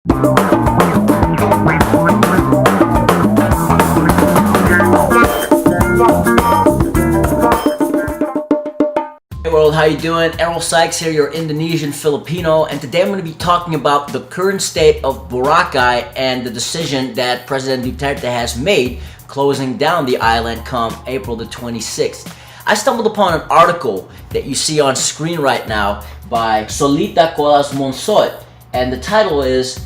Hey world, how you doing? Errol Sykes here, your Indonesian Filipino, and today I'm going to be talking about the current state of Boracay and the decision that President Duterte has made closing down the island come April the 26th. I stumbled upon an article that you see on screen right now by Solita Colas Monsot, and the title is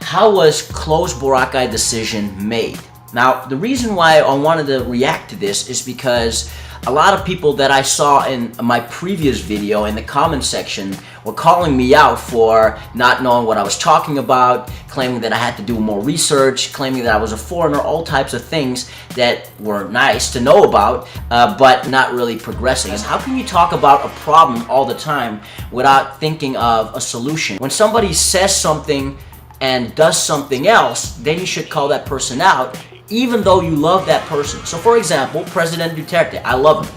How Was Close Boracay Decision Made? Now, the reason why I wanted to react to this is because a lot of people that I saw in my previous video in the comment section were calling me out for not knowing what I was talking about, claiming that I had to do more research, claiming that I was a foreigner, all types of things that were nice to know about, but not really progressing. How can you talk about a problem all the time without thinking of a solution? When somebody says something and does something else, then you should call that person out, even though you love that person. So for example, President Duterte, I love him.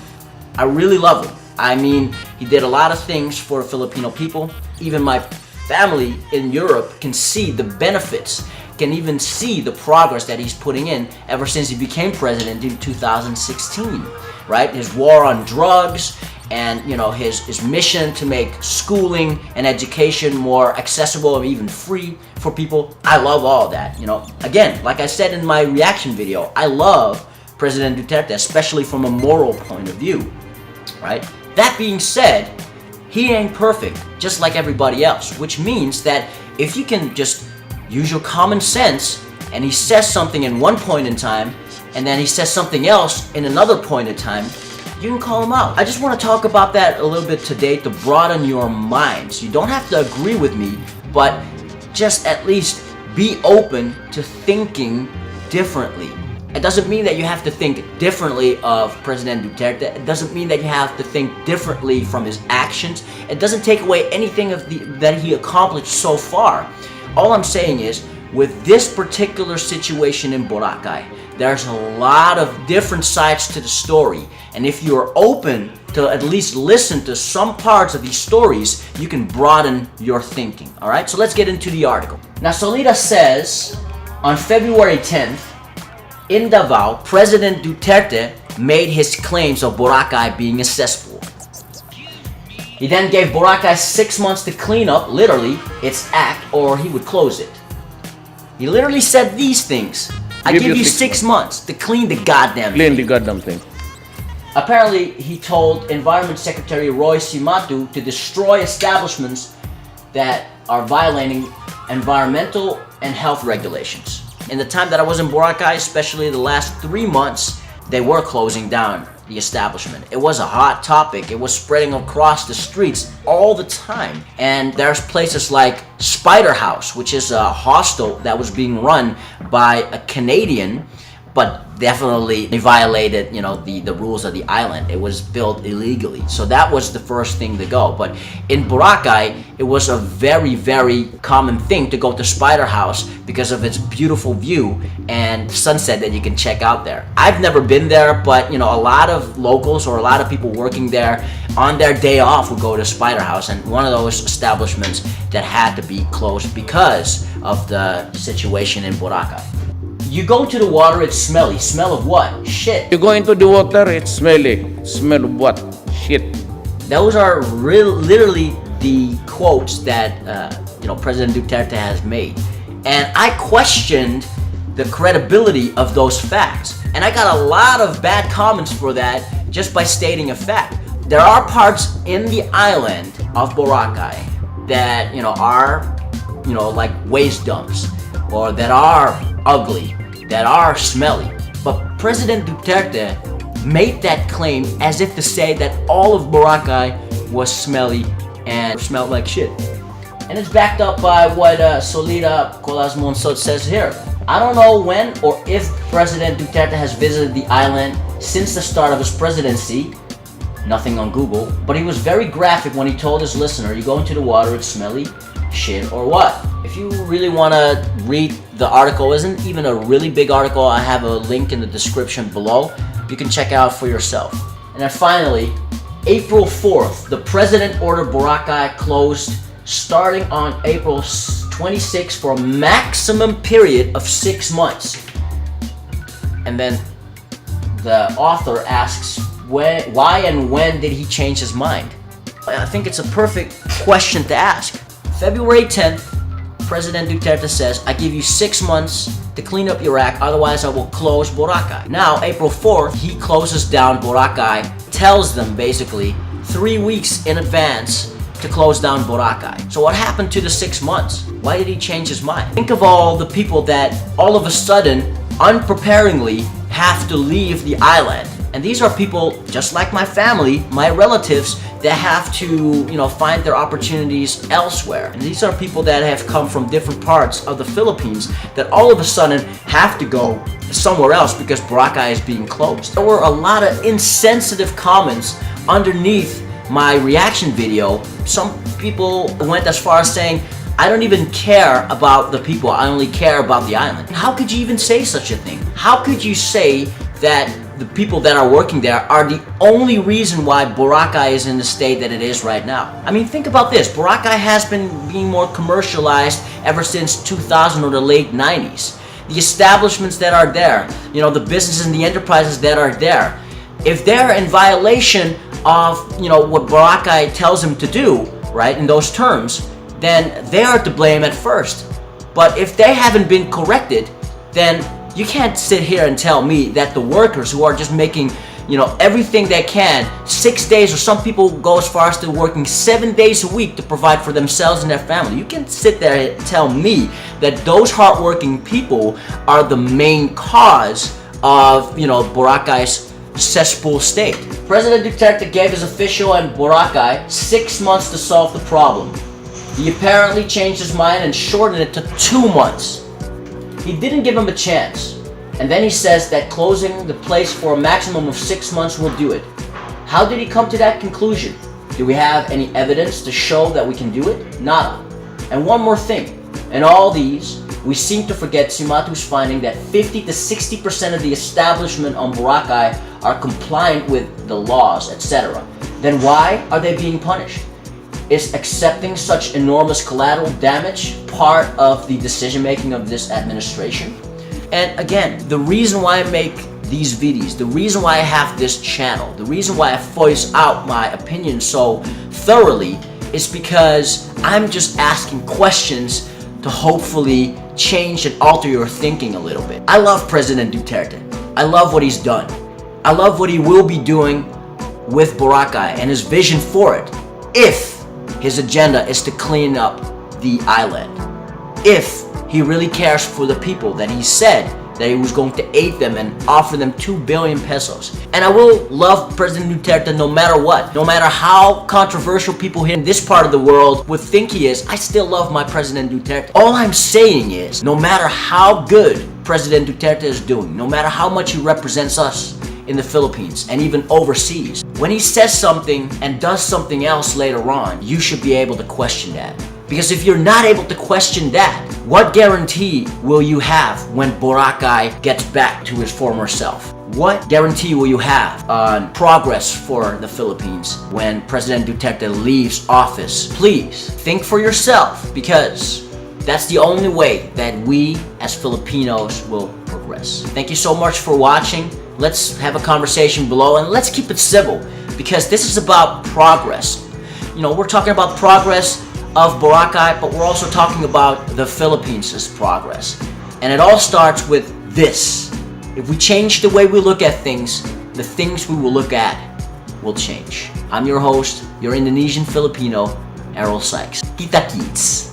I really love him. I mean, he did a lot of things for Filipino people. Even my family in Europe can see the benefits, can even see the progress that he's putting in ever since he became president in 2016, right? His war on drugs, and his mission to make schooling and education more accessible and even free for people. I love all that. Again, like I said in my reaction video, I love President Duterte, especially from a moral point of view, right? That being said, he ain't perfect, just like everybody else, which means that if you can just use your common sense and he says something in one point in time and then he says something else in another point in time, you can call him out. I just want to talk about that a little bit today to broaden your minds. You don't have to agree with me, but just at least be open to thinking differently. It doesn't mean that you have to think differently of President Duterte. It doesn't mean that you have to think differently from his actions. It doesn't take away anything that he accomplished so far. All I'm saying is, with this particular situation in Boracay, there's a lot of different sides to the story. And if you're open to at least listen to some parts of these stories, you can broaden your thinking. Alright, so let's get into the article. Now, Solita says, on February 10th, in Davao, President Duterte made his claims of Boracay being a cesspool. He then gave Boracay 6 months to clean up, literally, its act, or he would close it. He literally said these things. I give you 6 months to clean the goddamn thing. Apparently, he told Environment Secretary Roy Cimatu to destroy establishments that are violating environmental and health regulations. In the time that I was in Boracay, especially the last 3 months, they were closing down the establishment. It was a hot topic. It was spreading across the streets all the time. And there's places like Spider House, which is a hostel that was being run by a Canadian, but definitely they violated, the rules of the island. It was built illegally. So that was the first thing to go. But in Boracay, it was a very, very common thing to go to Spider House because of its beautiful view and sunset that you can check out there. I've never been there, but a lot of locals or a lot of people working there on their day off would go to Spider House, and one of those establishments that had to be closed because of the situation in Boracay. You go to the water, it's smelly. Smell of what? Shit. You go into the water, it's smelly. Smell of what? Shit. Those are literally the quotes that President Duterte has made. And I questioned the credibility of those facts. And I got a lot of bad comments for that just by stating a fact. There are parts in the island of Boracay that, are, like waste dumps, or that are ugly, that are smelly. But President Duterte made that claim as if to say that all of Boracay was smelly and smelled like shit. And it's backed up by what Solita Colas Monsot says here. I don't know when or if President Duterte has visited the island since the start of his presidency. Nothing on Google. But he was very graphic when he told his listener, you go into the water, it's smelly, shit, or what? If you really want to read the article, isn't even a really big article, I have a link in the description below. You can check it out for yourself. And then finally, April 4th, the president ordered Boracay closed starting on April 26 for a maximum period of 6 months. And then the author asks, why and when did he change his mind? I think it's a perfect question to ask. February 10th, President Duterte says, I give you 6 months to clean up your act, otherwise I will close Boracay. Now, April 4th, he closes down Boracay, tells them basically 3 weeks in advance to close down Boracay. So what happened to the 6 months? Why did he change his mind? Think of all the people that all of a sudden, unpreparingly, have to leave the island. And these are people just like my family, my relatives, that have to, find their opportunities elsewhere. And these are people that have come from different parts of the Philippines that all of a sudden have to go somewhere else because Boracay is being closed. There were a lot of insensitive comments underneath my reaction video. Some people went as far as saying, I don't even care about the people, I only care about the island. How could you even say such a thing? How could you say that the people that are working there are the only reason why Boracay is in the state that it is right now? I mean, think about this. Boracay has been being more commercialized ever since 2000 or the late 90s. The establishments that are there, the businesses and the enterprises that are there, if they're in violation of, what Boracay tells them to do, right, in those terms, then they are to blame at first. But if they haven't been corrected, then you can't sit here and tell me that the workers who are just making, everything they can, 6 days, or some people go as far as to working 7 days a week to provide for themselves and their family. You can sit there and tell me that those hardworking people are the main cause of, Boracay's cesspool state. President Duterte gave his official and Boracay 6 months to solve the problem. He apparently changed his mind and shortened it to 2 months. He didn't give him a chance. And then he says that closing the place for a maximum of 6 months will do it. How did he come to that conclusion? Do we have any evidence to show that we can do it? Nada. And one more thing. In all these, we seem to forget Simatu's finding that 50 to 60% of the establishment on Boracay are compliant with the laws, etc. Then why are they being punished? Is accepting such enormous collateral damage part of the decision-making of this administration? And again, the reason why I make these videos, the reason why I have this channel, the reason why I voice out my opinion so thoroughly is because I'm just asking questions to hopefully change and alter your thinking a little bit. I love President Duterte. I love what he's done. I love what he will be doing with Boracay and his vision for it, if his agenda is to clean up the island. If he really cares for the people that he said that he was going to aid them and offer them 2 billion pesos. And I will love President Duterte no matter what. No matter how controversial people here in this part of the world would think he is, I still love my President Duterte. All I'm saying is, no matter how good President Duterte is doing, no matter how much he represents us in the Philippines and even overseas, when he says something and does something else later on, you should be able to question that. Because if you're not able to question that, what guarantee will you have when Boracay gets back to his former self? What guarantee will you have on progress for the Philippines when President Duterte leaves office? Please think for yourself, because that's the only way that we as Filipinos will progress. Thank you so much for watching. Let's have a conversation below and let's keep it civil, because this is about progress. We're talking about progress of Boracay, but we're also talking about the Philippines' progress. And it all starts with this. If we change the way we look at things, the things we will look at will change. I'm your host, your Indonesian Filipino, Errol Sykes. Kita-kits.